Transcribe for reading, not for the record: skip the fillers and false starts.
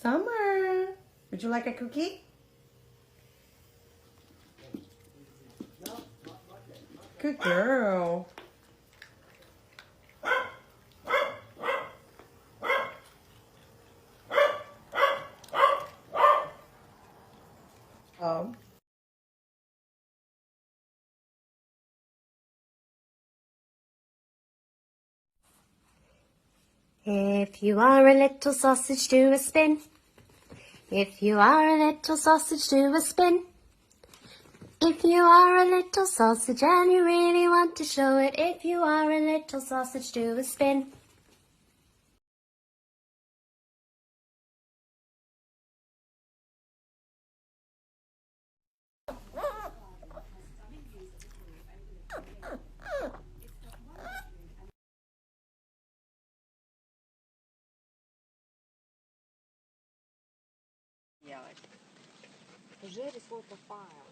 Summer, would you like a cookie? Good girl. Oh. If you are a little sausage, do a spin. If you are a little sausage, do a spin. If you are a little sausage and you really want to show it, if you are a little sausage, do a spin. Жири свой файл.